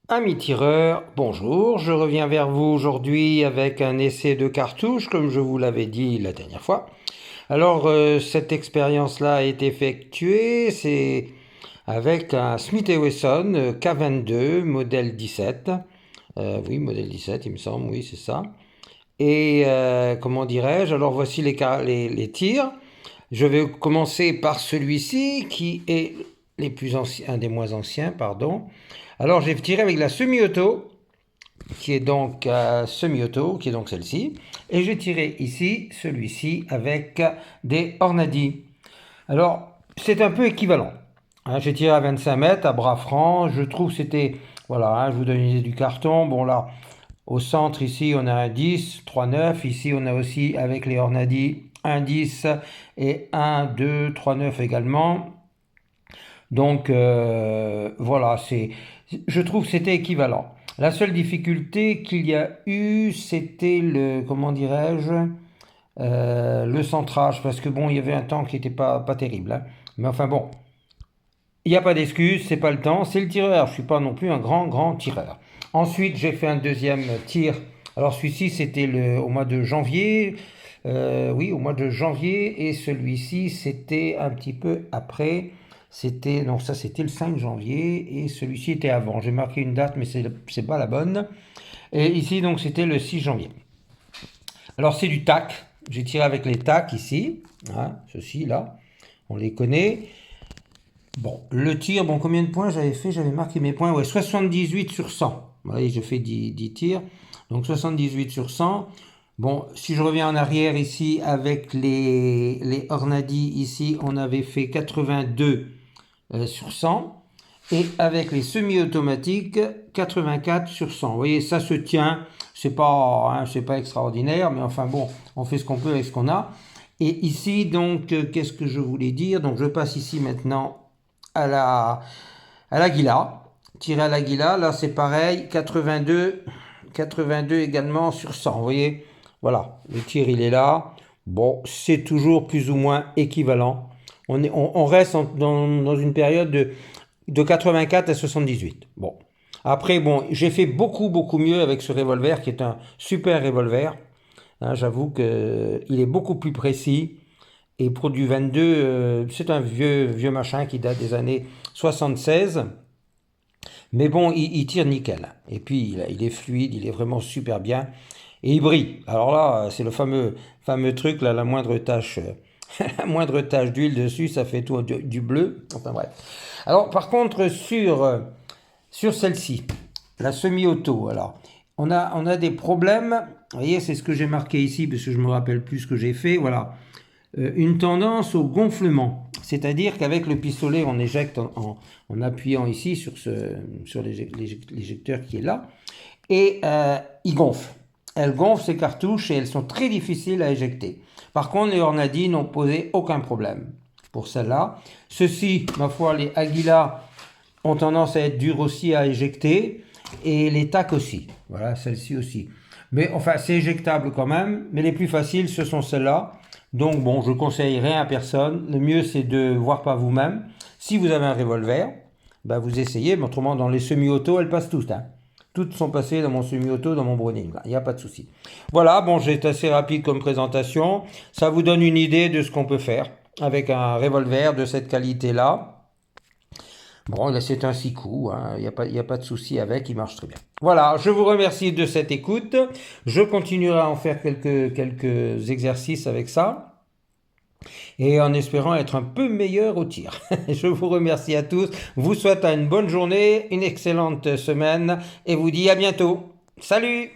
Amis tireurs, bonjour, je reviens vers vous aujourd'hui avec un essai de cartouche comme je vous l'avais dit la dernière fois. Alors cette expérience-là est effectuée, c'est avec un Smith Wesson K22 modèle 17. Oui, modèle 17 il me semble, oui c'est ça. Et comment dirais-je, alors voici les tirs. Je vais commencer par celui-ci qui est un des moins anciens, pardon. Alors j'ai tiré avec la semi-auto, qui est donc semi-auto, qui est donc celle-ci. Et j'ai tiré ici, celui-ci, avec des Hornady. Alors c'est un peu équivalent. Hein, j'ai tiré à 25 mètres, à bras francs. Je trouve que c'était... Voilà, hein, je vous donne une idée du carton. Bon là, au centre ici on a un 10, 3, 9. Ici on a aussi avec les Hornady un 10 et un 2, 3, 9 également. Donc voilà, je trouve que c'était équivalent. La seule difficulté qu'il y a eu, c'était comment dirais-je, le centrage, parce que bon, il y avait un temps qui n'était pas terrible, hein. Mais enfin bon, il n'y a pas d'excuse, c'est pas le temps, c'est le tireur. Je suis pas non plus un grand tireur. Ensuite, j'ai fait un deuxième tir. Alors celui-ci, c'était au mois de janvier. Oui, au mois de janvier. Et celui-ci, c'était un petit peu après. Non, ça c'était le 5 janvier. Et celui-ci était avant. J'ai marqué une date, mais c'est pas la bonne. Et ici, donc, c'était le 6 janvier. Alors c'est du tac. J'ai tiré avec les tacs ici. Hein, ceux-ci, là. On les connaît. Bon, le tir, bon, combien de points j'avais fait? J'avais marqué mes points, ouais, 78 sur 100. Vous voyez, j'ai fait 10 tirs, donc 78 sur 100. Bon, si je reviens en arrière ici, avec les Hornady, ici, on avait fait 82 sur 100. Et avec les semi-automatiques, 84 sur 100. Vous voyez, ça se tient. C'est pas extraordinaire, mais enfin bon, on fait ce qu'on peut avec ce qu'on a. Et ici, donc, qu'est-ce que je voulais dire? Donc, je passe ici maintenant à l'Aguila. Tiré à l'Aguila, là c'est pareil, 82 également sur 100. Vous voyez, voilà, le tir il est là. Bon, c'est toujours plus ou moins équivalent. On reste dans une période de 84 à 78. Bon. Après, bon, j'ai fait beaucoup mieux avec ce revolver qui est un super revolver. Hein, j'avoue qu'il est beaucoup plus précis. Et pour du 22, c'est un vieux machin qui date des années 76. Mais bon, il tire nickel. Et puis, il est fluide, il est vraiment super bien. Et il brille. Alors là, c'est le fameux truc, là, la moindre tache, la moindre tache d'huile dessus, ça fait tout du bleu. Enfin bref. Alors, par contre, sur celle-ci, la semi-auto, alors, on a des problèmes. Vous voyez, c'est ce que j'ai marqué ici, parce que je me rappelle plus ce que j'ai fait. Voilà. Une tendance au gonflement. C'est-à-dire qu'avec le pistolet, on éjecte en appuyant ici sur l'éjecteur qui est là. Et il gonfle. Elle gonfle ces cartouches et elles sont très difficiles à éjecter. Par contre, les Hornady n'ont posé aucun problème pour celle-là. Ceux-ci, ma foi, les Aguila ont tendance à être durs aussi à éjecter. Et les TAC aussi. Voilà, celle-ci aussi. Mais enfin, c'est éjectable quand même. Mais les plus faciles, ce sont celles-là. Donc bon, je conseille rien à personne. Le mieux, c'est de voir par vous-même. Si vous avez un revolver, ben vous essayez. Mais autrement, dans les semi-auto, elles passent toutes. Hein. Toutes sont passées dans mon semi-auto, dans mon Browning. Il n'y a pas de souci. Voilà, bon, j'ai été assez rapide comme présentation. Ça vous donne une idée de ce qu'on peut faire avec un revolver de cette qualité-là. Bon, là, c'est un 6 coups, hein. Il n'y a pas de souci avec, il marche très bien. Voilà, je vous remercie de cette écoute. Je continuerai à en faire quelques exercices avec ça et en espérant être un peu meilleur au tir. Je vous remercie à tous, vous souhaite une bonne journée, une excellente semaine et vous dis à bientôt. Salut!